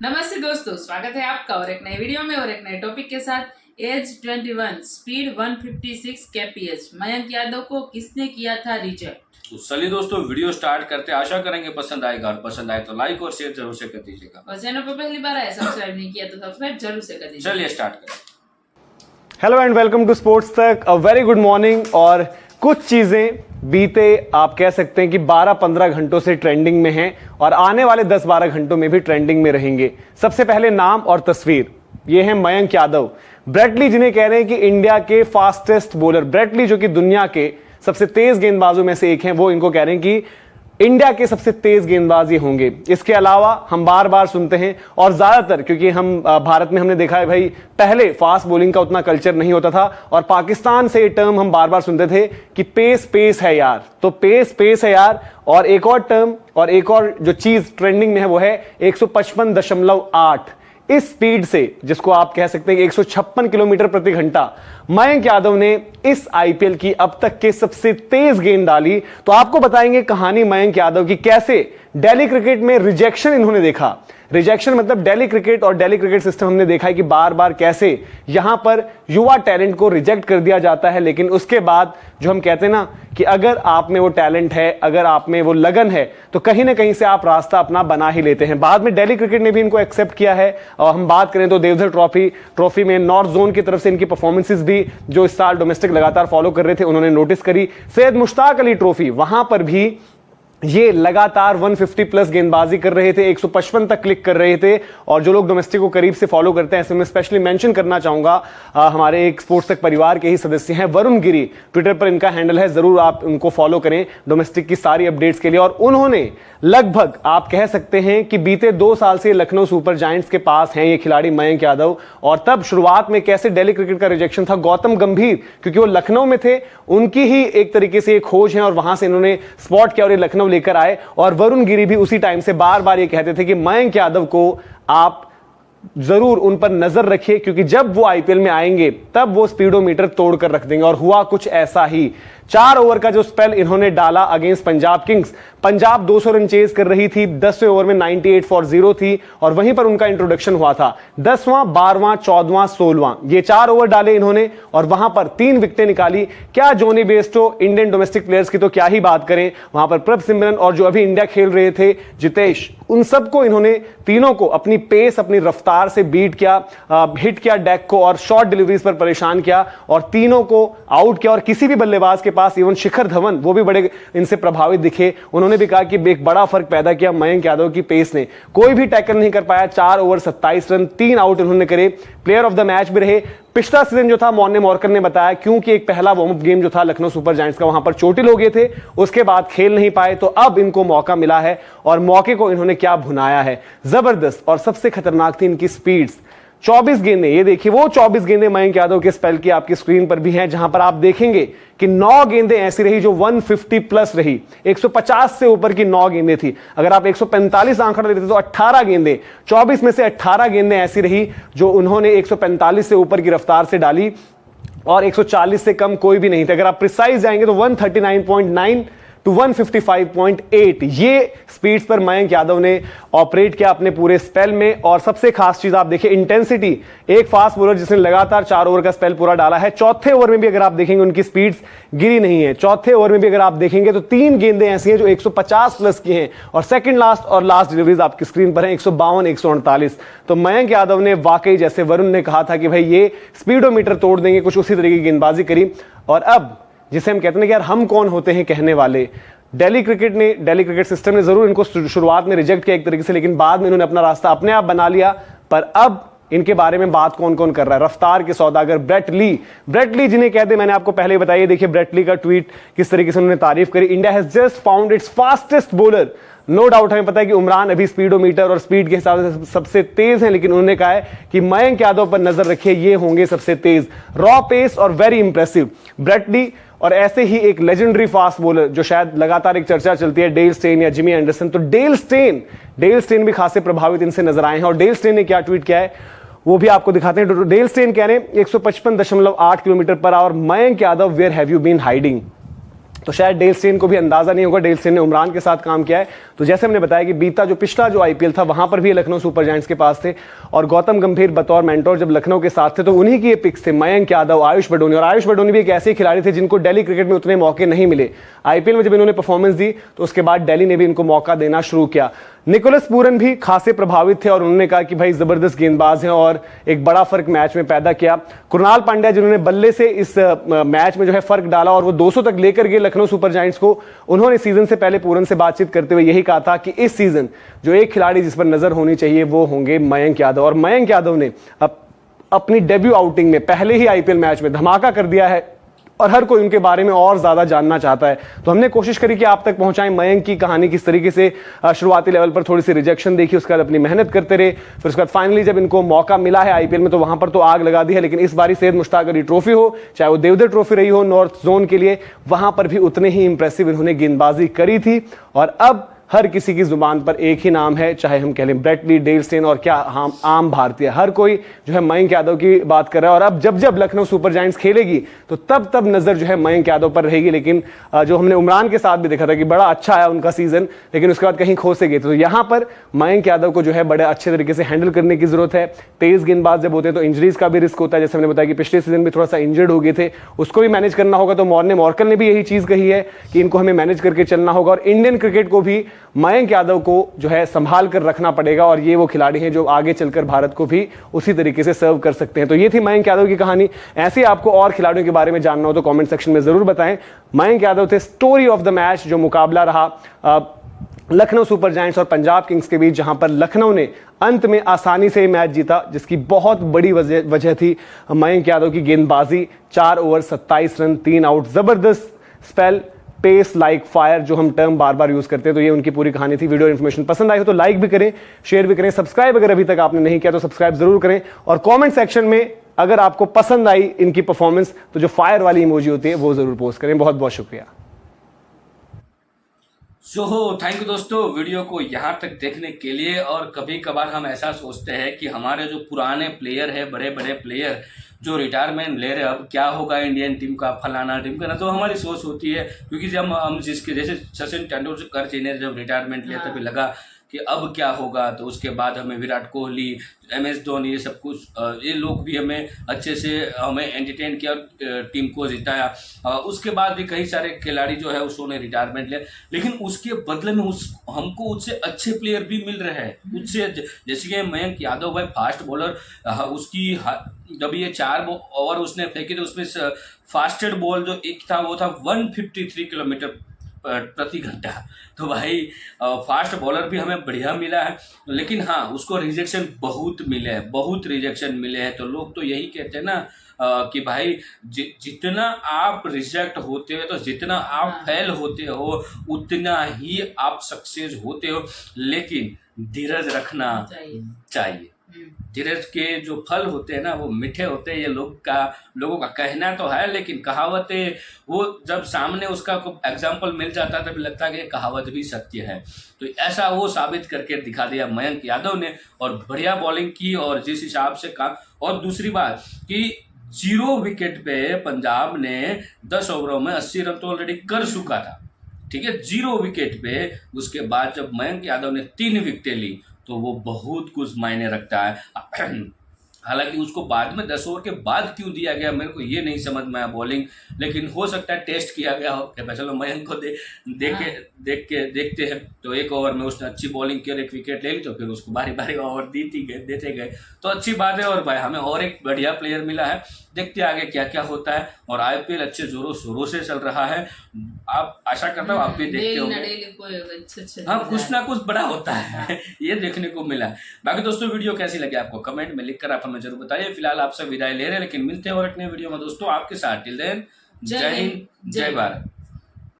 नमस्ते दोस्तों, स्वागत है आपका और एक नए वीडियो में और एक नए टॉपिक के साथ। Age 21, speed 156 kph, Mayank Yadav को किसने किया था रिजेक्ट? तो चलिए दोस्तों वीडियो स्टार्ट करते हैं। आशा करेंगे पसंद आएगा और पसंद आए तो लाइक और शेयर जरूर से कर दीजिएगा और चैनल पर पहली बार आए सब्सक्राइब नहीं किया तो सब्सक्राइब जरूर से कर दीजिए। चलिए स्टार्ट करें। Hello and welcome to sports Tak. A very good morning. और कुछ चीजें बीते आप कह सकते हैं कि 12-15 घंटों से ट्रेंडिंग में हैं और आने वाले 10-12 घंटों में भी ट्रेंडिंग में रहेंगे। सबसे पहले नाम और तस्वीर, ये है मयंक यादव। ब्रेट ली जिन्हें कह रहे हैं कि इंडिया के फास्टेस्ट बॉलर, ब्रेट ली जो कि दुनिया के सबसे तेज गेंदबाजों में से एक हैं, वो इनको कह रहे हैं कि इंडिया के सबसे तेज गेंदबाज ये होंगे। इसके अलावा हम बार बार सुनते हैं और ज्यादातर क्योंकि हम भारत में हमने देखा है भाई, पहले फास्ट बॉलिंग का उतना कल्चर नहीं होता था और पाकिस्तान से ये टर्म हम बार बार सुनते थे कि पेस पेस है यार। तो पेस है यार। और एक और टर्म और एक और जो चीज ट्रेंडिंग में है वो है 155.8। इस स्पीड से, जिसको आप कह सकते हैं कि 156 किलोमीटर प्रति घंटा, मयंक यादव ने इस आईपीएल की अब तक के सबसे तेज गेंद डाली। तो आपको बताएंगे कहानी मयंक यादव की, कैसे दिल्ली क्रिकेट में रिजेक्शन इन्होंने देखा। रिजेक्शन मतलब दिल्ली क्रिकेट और दिल्ली क्रिकेट सिस्टम हमने देखा है कि बार बार कैसे यहां पर युवा टैलेंट को रिजेक्ट कर दिया जाता है, लेकिन उसके बाद जो हम कहते हैं ना कि अगर आप में वो टैलेंट है, अगर आप में वो लगन है, तो कहीं ना कहीं से आप रास्ता अपना बना ही लेते हैं। बाद में दिल्ली क्रिकेट ने भी इनको एक्सेप्ट किया है। और हम बात करें तो देवधर ट्रॉफी में नॉर्थ जोन की तरफ से इनकी परफॉर्मेंसेस भी जो इस साल डोमेस्टिक लगातार फॉलो कर रहे थे उन्होंने नोटिस करी। सैयद मुश्ताक अली ट्रॉफी, वहां पर भी ये लगातार 150 प्लस गेंदबाजी कर रहे थे, 155 तक क्लिक कर रहे थे। और जो लोग डोमेस्टिक को करीब से फॉलो करते हैं, ऐसे में स्पेशली मेंशन करना चाहूंगा हमारे एक स्पोर्ट्स तक परिवार के ही सदस्य हैं वरुण गिरी, ट्विटर पर इनका हैंडल है, जरूर आप उनको फॉलो करें डोमेस्टिक की सारी अपडेट्स के लिए। और उन्होंने लगभग आप कह सकते हैं कि बीते 2 साल से लखनऊ सुपर जायंट्स के पास हैं ये खिलाड़ी मयंक यादव। और तब शुरुआत में कैसे दिल्ली क्रिकेट का रिजेक्शन था, गौतम गंभीर क्योंकि वो लखनऊ में थे, उनकी ही एक तरीके से खोज है और वहां से इन्होंने स्पॉट किया और ये लखनऊ लेकर आए। और वरुण गिरी भी उसी टाइम से बार बार ये कहते थे कि मयंक यादव को आप जरूर उन पर नजर रखिए, क्योंकि जब वो आईपीएल में आएंगे तब वो स्पीडोमीटर तोड़ कर रख देंगे। और हुआ कुछ ऐसा ही। 4 ओवर का जो स्पेल इन्होंने डाला against Punjab Kings, Punjab 200 run chase कर रही थी, 10वें ओवर में 98 फॉर 0 थी और वहीं पर उनका इंट्रोडक्शन हुआ था। 10वां, 12वां, 14वां, 16वां, ये 4 ओवर डाले इन्होंने और वहां पर 3 विकेटें निकाली। क्या जोनी बेस्टो, इंडियन डोमेस्टिक प्लेयर्स की तो क्या ही बात करें, वहां पर प्रभ सिमरन और जो अभी इंडिया खेल रहे थे जितेश, उन सबको इन्होंने तीनों को अपनी पेस, अपनी रफ्तार से बीट किया, हिट किया डेक को और शॉर्ट डिलीवरीज पर परेशान किया और तीनों को आउट किया। और किसी भी बल्लेबाज के पास, इवन शिखर धवन, वो भी बड़े इनसे प्रभावित दिखे। उन्होंने भी कहा कि एक बड़ा फर्क पैदा किया मयंक यादव की पेस ने। कोई भी टैकल नहीं कर पाया। 4 ओवर 27 रन, 3 आउट इन्होंने करे। प्लेयर ऑफ द मैच भी रहे। पिछला सीजन जो था मॉन्ने मॉर्कन ने बताया, क्योंकि एक पहला वार्म अप गेम जो था लखनऊ सुपर जायंट्स का, वहां पर चोटिल हो गए थे, उसके बाद खेल नहीं पाए, तो अब इनको मौका मिला है और मौके को इन्होंने क्या भुनाया है, जबरदस्त। और सबसे खतरनाक थी इनकी स्पीड्स। 24 गेंदें, ये देखिए वो 24 गेंदें मयंक यादव के स्पेल की आपकी स्क्रीन पर भी हैं, जहां पर आप देखेंगे कि 9 गेंदें ऐसी रही जो 150 प्लस रही। 150 से ऊपर की 9 गेंदें थी। अगर आप 145 आंकड़ा लेते तो 18 गेंदें, 24 में से 18 गेंदें ऐसी रही जो उन्होंने 145 से ऊपर की रफ्तार से डाली और 140 से कम कोई भी नहीं थे। अगर आप प्रिसाइज जाएंगे तो 139.9 टू 155.8 ये स्पीड्स पर मयंक यादव ने ऑपरेट किया अपने पूरे स्पेल में। और सबसे खास चीज आप देखिए इंटेंसिटी, एक फास्ट बॉलर जिसने लगातार 4 ओवर का स्पेल पूरा डाला है, चौथे ओवर में भी अगर आप देखेंगे उनकी स्पीड्स गिरी नहीं है। चौथे ओवर में भी अगर आप देखेंगे तो 3 गेंदें ऐसी हैं जो 150 प्लस की हैं और सेकंड लास्ट और लास्ट डिलीवरीज आपकी स्क्रीन पर हैं 152, 148। तो मयंक यादव ने वाकई, जैसे वरुण ने कहा था कि भाई ये स्पीडोमीटर तोड़ देंगे, कुछ उसी तरीके की गेंदबाजी करी। और अब जिसे हम कहते हैं कि यार हम कौन होते हैं कहने वाले, दिल्ली क्रिकेट सिस्टम ने जरूर इनको शुरुआत में रिजेक्ट किया एक तरीके से, लेकिन बाद में इन्होंने अपना रास्ता अपने आप बना लिया। पर अब इनके बारे में बात कौन कौन कर रहा है, रफ्तार के सौदागर ब्रेट ली जिन्हें कहते हैं, मैंने आपको पहले बताया, देखिए ब्रेट ली का ट्वीट किस तरीके से उन्होंने तारीफ करी। India has just found its fastest bowler. No doubt हमें पता है कि उमरान अभी स्पीडोमीटर और स्पीड के हिसाब से सबसे तेज हैं, लेकिन उन्होंने कहा है कि मयंक यादव पर नजर रखिए, ये होंगे सबसे तेज। रॉ पेस और वेरी इंप्रेसिव ब्रेट ली। और ऐसे ही एक लेजेंडरी फास्ट बॉलर जो शायद लगातार एक चर्चा चलती है, डेल स्टेन या जिमी एंडरसन, तो डेल स्टेन भी खासे प्रभावित इनसे नजर आए हैं। और डेल स्टेन ने क्या ट्वीट किया है वो भी आपको दिखाते हैं। डेल स्टेन कह रहे हैं 155.8 kilometre per hour, Mayank Yadav where have you been hiding. तो शायद डेल स्टेन को भी अंदाजा नहीं होगा, डेल स्टेन ने उमरान के साथ काम किया है। तो जैसे हमने बताया कि बीता जो पिछला जो आईपीएल था वहां पर भी लखनऊ सुपर जायंट्स के पास थे और गौतम गंभीर बतौर मेंटोर जब लखनऊ के साथ थे तो उन्हीं की ये पिक्स थे, मयंक यादव, आयुष बडोनी। और आयुष बडोनी भी एक ऐसे खिलाड़ी थे जिनको दिल्ली क्रिकेट में उतने मौके नहीं मिले। आईपीएल में जब इन्होंने परफॉर्मेंस दी तो उसके बाद दिल्ली ने भी इनको मौका देना शुरू किया। निकोलस पूरन भी खासे प्रभावित थे और उन्होंने कहा कि भाई जबरदस्त गेंदबाज हैं और एक बड़ा फर्क मैच में पैदा किया। कृणाल पांड्या जिन्होंने बल्ले से इस मैच में जो है फर्क डाला और वो 200 तक लेकर गए लखनऊ सुपर जायंट्स को, उन्होंने सीजन से पहले पूरन से बातचीत करते हुए यही कहा था कि इस सीजन जो एक खिलाड़ी जिस पर नजर होनी चाहिए वो होंगे मयंक यादव। और मयंक यादव ने अपनी डेब्यू आउटिंग में पहले ही आईपीएल मैच में धमाका कर दिया है और हर कोई उनके बारे में और ज्यादा जानना चाहता है। तो हमने कोशिश करी कि आप तक पहुंचाएं मयंक की कहानी, किस तरीके से शुरुआती लेवल पर थोड़ी सी रिजेक्शन देखी, उसके बाद अपनी मेहनत करते रहे, फिर उसके बाद फाइनली जब इनको मौका मिला है आईपीएल में तो वहां पर तो आग लगा दी है। लेकिन इस बारी सैयद मुश्ताक अली ट्रॉफी हो, चाहे वो देवधर ट्रॉफी रही हो नॉर्थ जोन के लिए, वहां पर भी उतने ही इंप्रेसिव इन्होंने गेंदबाजी करी थी। और अब हर किसी की जुबान पर एक ही नाम है, चाहे हम कह लें ब्रेट ली, डेल स्टेन और क्या आम भारतीय, हर कोई जो है मयंक यादव की बात कर रहा है। और अब जब जब लखनऊ सुपर जायंट्स खेलेगी तो तब तब नजर जो है मयंक यादव पर रहेगी। लेकिन जो हमने उमरान के साथ भी देखा था कि बड़ा अच्छा है उनका सीजन, लेकिन उसके बाद कहीं खो से गए। तो यहां पर मयंक यादव को जो है बड़े अच्छे तरीके से हैंडल करने की जरूरत है। तेज गेंदबाज जब होते हैं तो इंजरीज का भी रिस्क होता है, जैसे हमने बताया कि पिछले सीजन भी थोड़ा सा इंजर्ड हो गए थे, उसको भी मैनेज करना होगा। तो मॉर्कल ने भी यही चीज कही है कि इनको हमें मैनेज करके चलना होगा और इंडियन क्रिकेट को भी मयंक यादव को जो है संभाल कर रखना पड़ेगा। और ये वो खिलाड़ी हैं जो आगे चलकर भारत को भी उसी तरीके से सर्व कर सकते हैं। तो ये थी मयंक यादव की कहानी। ऐसे आपको और खिलाड़ियों के बारे में जानना हो तो कमेंट सेक्शन में जरूर बताएं। मयंक यादव थे स्टोरी ऑफ द मैच, जो मुकाबला रहा लखनऊ सुपर जायंट्स और पंजाब किंग्स के बीच, जहां पर लखनऊ ने अंत में आसानी से मैच जीता, जिसकी बहुत बड़ी वजह थी मयंक यादव की गेंदबाजी। 4 ओवर 27 रन 3 आउट, जबरदस्त स्पेल, पेस लाइक फायर, जो हम टर्म बार बार यूज करते हैं। तो ये उनकी पूरी कहानी थी। वीडियो इन्फॉर्मेशन पसंद आई हो तो लाइक भी करें, शेयर भी करें, सब्सक्राइब अगर अभी तक आपने नहीं किया तो सब्सक्राइब जरूर करें। और कमेंट सेक्शन में अगर आपको पसंद आई इनकी परफॉर्मेंस तो जो फायर वाली इमोजी होती है वो जरूर पोस्ट करें। बहुत बहुत शुक्रिया। थैंक यू दोस्तों वीडियो को यहाँ तक देखने के लिए। और कभी कभार हम ऐसा सोचते हैं कि हमारे जो पुराने प्लेयर है, बड़े बड़े प्लेयर जो रिटायरमेंट ले रहे हैं, अब क्या होगा इंडियन टीम का, फलाना टीम का ना, तो हमारी सोच होती है। क्योंकि जब हम जिसके जैसे सचिन तेंदुलकर जी ने जब रिटायरमेंट लिया तभी लगा कि अब क्या होगा। तो उसके बाद हमें विराट कोहली, MS धोनी, ये सब कुछ ये लोग भी हमें अच्छे से हमें एंटरटेन किया, टीम को जिताया। उसके बाद भी कई सारे खिलाड़ी जो है उसने रिटायरमेंट लिया, लेकिन उसके बदले में हमको उससे अच्छे प्लेयर भी मिल रहे हैं। उससे जैसे कि मयंक यादव भाई फास्ट बॉलर, उसकी जब ये 4 ओवर उसने फेंके तो उसमें फास्टेड बॉल जो एक था वो था 153 किलोमीटर प्रति घंटा। तो भाई फास्ट बॉलर भी हमें बढ़िया मिला है, लेकिन हाँ उसको रिजेक्शन बहुत मिले हैं, बहुत रिजेक्शन मिले हैं। तो लोग तो यही कहते हैं ना कि भाई जितना आप रिजेक्ट होते हो, तो जितना आप फेल होते हो उतना ही आप सक्सेस होते हो। लेकिन धीरज रखना चाहिए। धीरज के जो फल होते हैं ना वो मीठे होते हैं, ये लोगों का कहना तो है, लेकिन कहावतें वो जब सामने उसका कोई एग्जाम्पल मिल जाता है तभी लगता है कि कहावत भी सत्य है। तो ऐसा वो साबित करके दिखा दिया मयंक यादव ने, और बढ़िया बॉलिंग की। और जिस हिसाब से काम, और दूसरी बात कि 0 विकेट पे पंजाब ने 10 ओवरों में 80 रन तो ऑलरेडी कर चुका था, ठीक है, 0 विकेट पे। उसके बाद जब मयंक यादव ने 3 विकेटें ली तो वो बहुत कुछ मायने रखता है। हालांकि उसको बाद में 10 ओवर के बाद क्यों दिया गया मेरे को ये नहीं समझ में आया बॉलिंग, लेकिन हो सकता है टेस्ट किया गया हो। चलो मयंक को देखते हैं। तो 1 ओवर में उसने अच्छी बॉलिंग की और 1 विकेट ले ली, तो फिर उसको बारी बारी ओवर देते गए, तो अच्छी बात है। और भाई हमें और एक बढ़िया प्लेयर मिला है, देखते आगे क्या क्या होता है। और IPL अच्छे जोरों शोरों से चल रहा है, आप आशा करता हूँ आप भी देखते होंगे। हाँ कुछ ना कुछ बड़ा होता है ये देखने को मिला। बाकी दोस्तों वीडियो कैसी लगी आपको कमेंट में लिखकर आप हमें जरूर बताइए। फिलहाल आपसे विदाई ले रहे हैं, लेकिन मिलते हैं और एक नए वीडियो में दोस्तों आपके साथ। टिल देन जय हिंद, जय भारत।